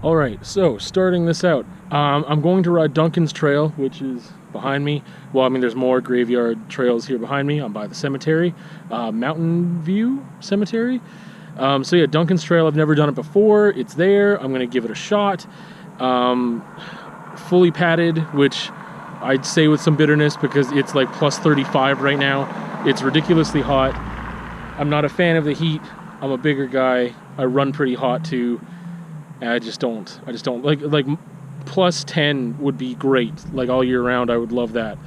All right, so starting this out, I'm going to ride Duncan's Trail, which is behind me. Well, I mean, there's more graveyard trails here behind me. I'm by the cemetery, Mountain View Cemetery. So yeah, Duncan's Trail, I've never done it before. It's there. I'm going to give it a shot. Fully padded, which I'd say with some bitterness because it's like plus 35 right now. It's ridiculously hot. I'm not a fan of the heat. I'm a bigger guy. I run pretty hot too. And I just don't like plus 10 would be great. Like all year round, I would love that.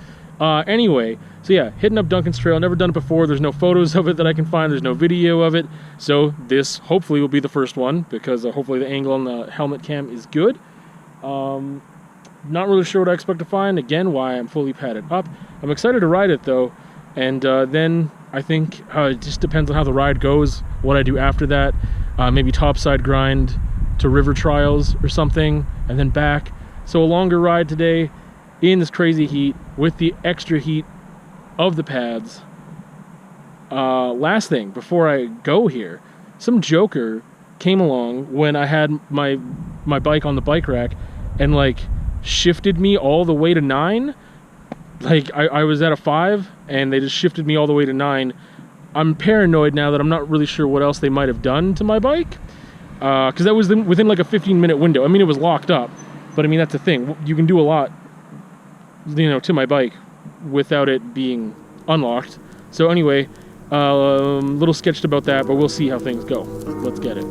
Anyway, so yeah, hitting up Duncan's Trail. Never done it before. There's no photos of it that I can find. There's no video of it. So this hopefully will be the first one because hopefully the angle on the helmet cam is good. Not really sure what I expect to find. Again, why I'm fully padded up. I'm excited to ride it though. And then I think it just depends on how the ride goes, what I do after that. Maybe topside grind to river trials or something, and then back. So a longer ride today in this crazy heat with the extra heat of the pads. Last thing before I go here, some joker came along when I had my bike on the bike rack and like shifted me all the way to 9. Like I was at a 5 and they just shifted me all the way to 9. I'm paranoid now that I'm not really sure what else they might have done to my bike. Because that was within like a 15-minute window. I mean, it was locked up, but I mean, that's the thing. You can do a lot, you know, to my bike without it being unlocked. So anyway, little sketched about that, but we'll see how things go. Let's get it.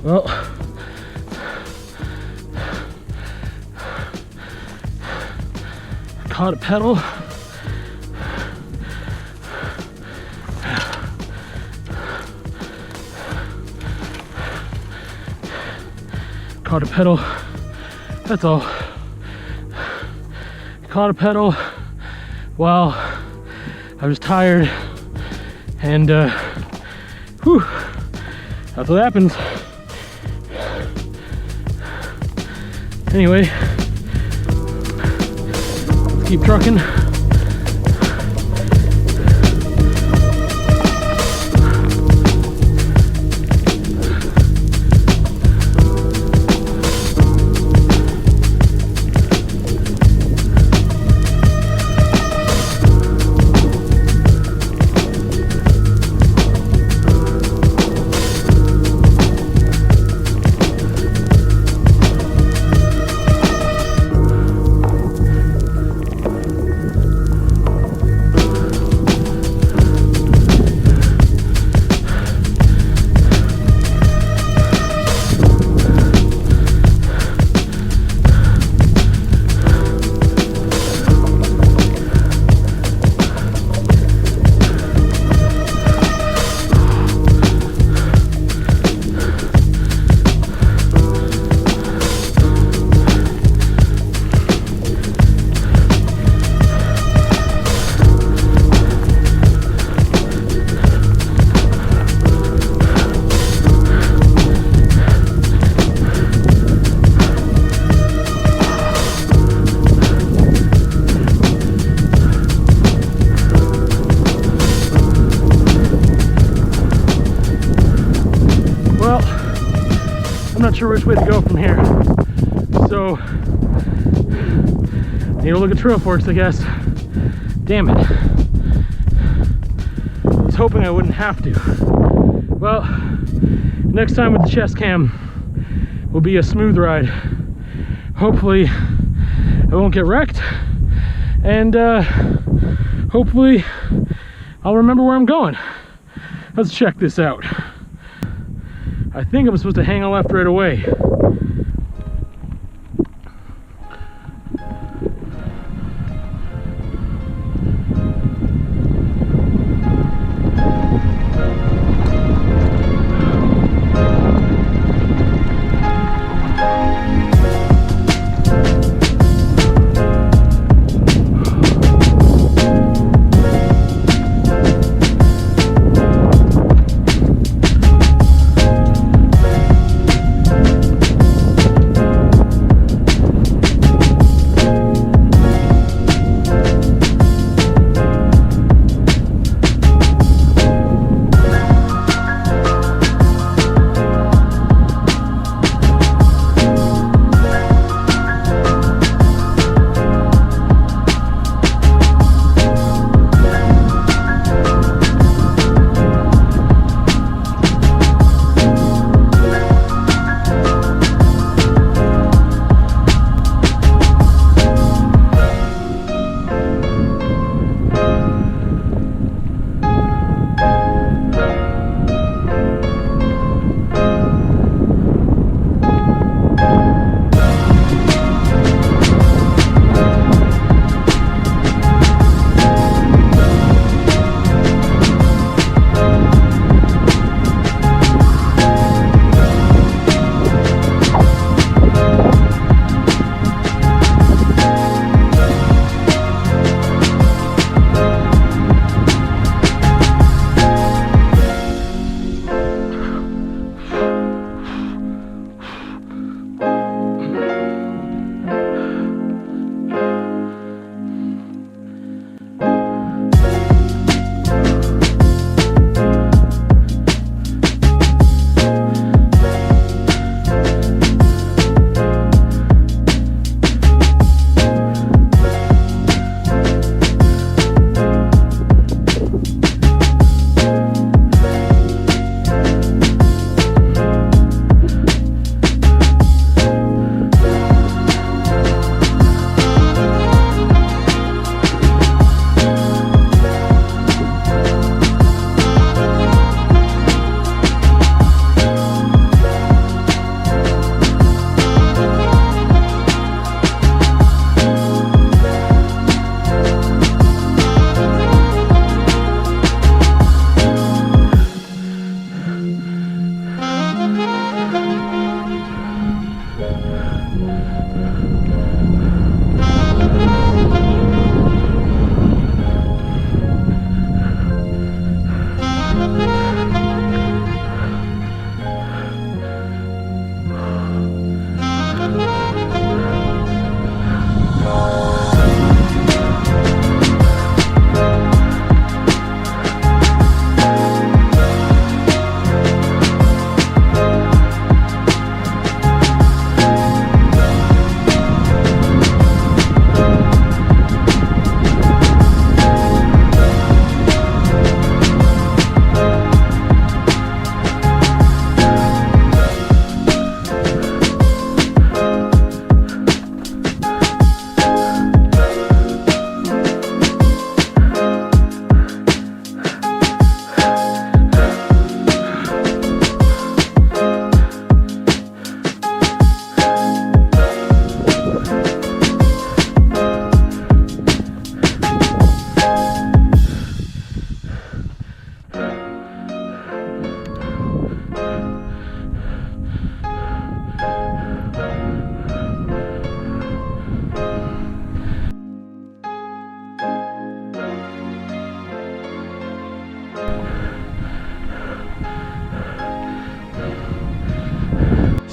Well, caught a pedal. Caught a pedal. That's all. Caught a pedal while I was tired, and whew, that's what happens. Anyway, let's keep trucking. sure which way to go from here. So, need to look at trail forks, I guess. Damn it. I was hoping I wouldn't have to. Well, next time with the chest cam will be a smooth ride. Hopefully, I won't get wrecked. And hopefully, I'll remember where I'm going. Let's check this out. I think I'm supposed to hang a left right away.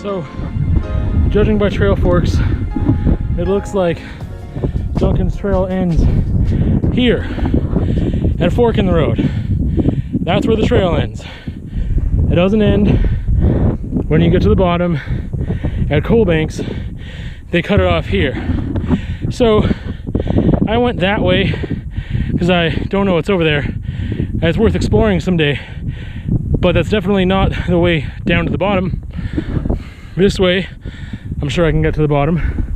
So, judging by trail forks, it looks like Duncan's trail ends here at a fork in the road. That's where the trail ends. It doesn't end when you get to the bottom. at Coal Banks, they cut it off here. So I went that way because I don't know what's over there. And it's worth exploring someday, but that's definitely not the way down to the bottom. This way, I'm sure I can get to the bottom.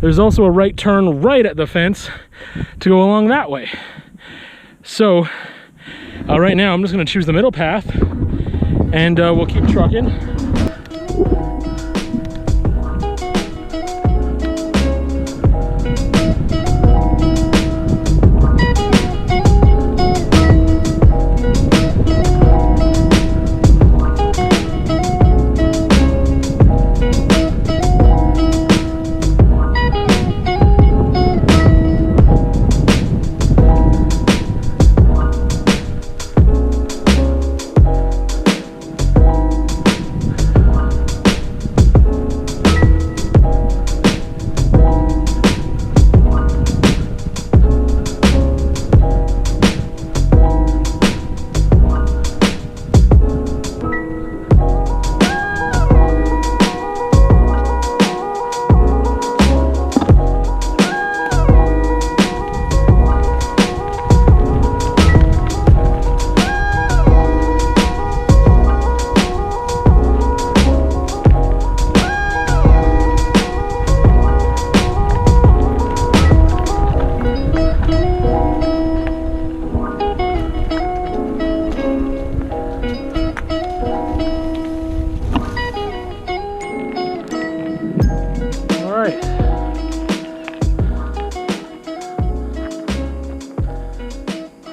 There's also a right turn right at the fence to go along that way. So right now I'm just going to choose the middle path, and we'll keep trucking.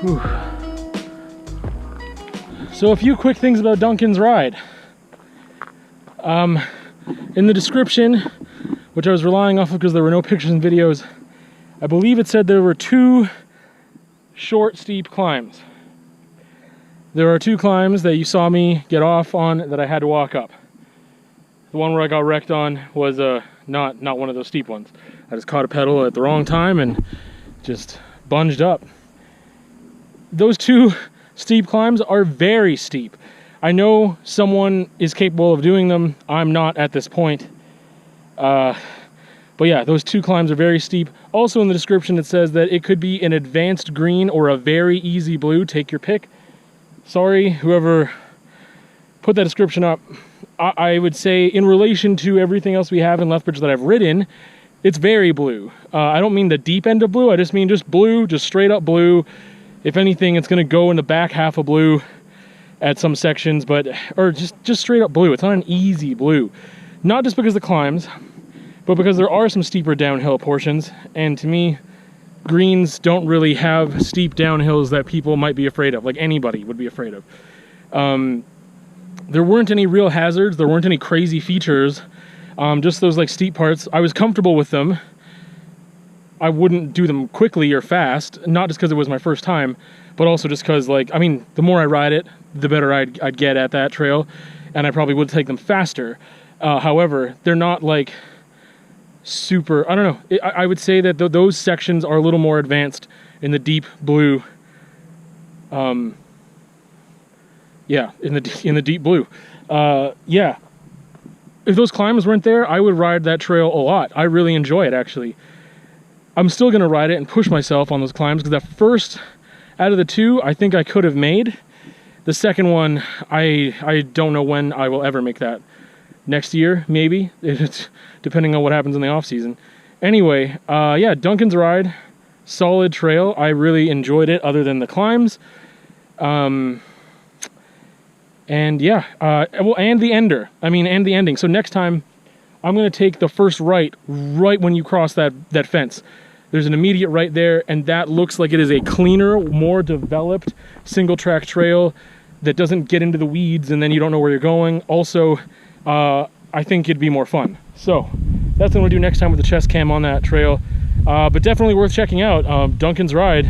Whew. So a few quick things about Duncan's ride. In the description, which I was relying off of because there were no pictures and videos, I believe it said there were 2 short, steep climbs. There are 2 climbs that you saw me get off on that I had to walk up. The one where I got wrecked on was not one of those steep ones. I just caught a pedal at the wrong time and just bunged up. Those 2 steep climbs are very steep. I know someone is capable of doing them. I'm not at this point. But yeah, those 2 climbs are very steep. Also in the description it says that it could be an advanced green or a very easy blue. Take your pick. Sorry, whoever put that description up. I would say in relation to everything else we have in Lethbridge that I've ridden, it's very blue. I don't mean the deep end of blue. I just mean just blue, just straight up blue. If anything, it's going to go in the back half of blue at some sections, or just straight up blue. It's not an easy blue. Not just because of the climbs, but because there are some steeper downhill portions. And to me, greens don't really have steep downhills that people might be afraid of, like anybody would be afraid of. There weren't any real hazards. There weren't any crazy features. Just those like steep parts. I was comfortable with them. I wouldn't do them quickly or fast, not just because it was my first time, but also just because, like, I mean, the more I ride it, the better I'd get at that trail, and I probably would take them faster. However, they're not like super, I don't know, I would say that those sections are a little more advanced in the deep blue. Yeah, in the deep blue. Yeah, if those climbs weren't there, I would ride that trail a lot. I really enjoy it, actually. I'm still going to ride it and push myself on those climbs, because that first out of the 2, I think I could have made. The second one, I don't know when I will ever make that. Next year, maybe, depending on what happens in the off season. Anyway, yeah, Duncan's ride, solid trail. I really enjoyed it, other than the climbs. And yeah, well, and the ender. I mean, and the ending. So next time, I'm going to take the first right when you cross that fence. There's an immediate right there, and that looks like it is a cleaner, more developed single-track trail that doesn't get into the weeds and then you don't know where you're going. Also, I think it'd be more fun. So that's what I'm going to do next time with the chest cam on that trail. But definitely worth checking out, Duncan's ride.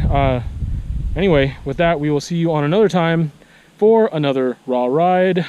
Anyway, with that, we will see you on another time for another raw ride.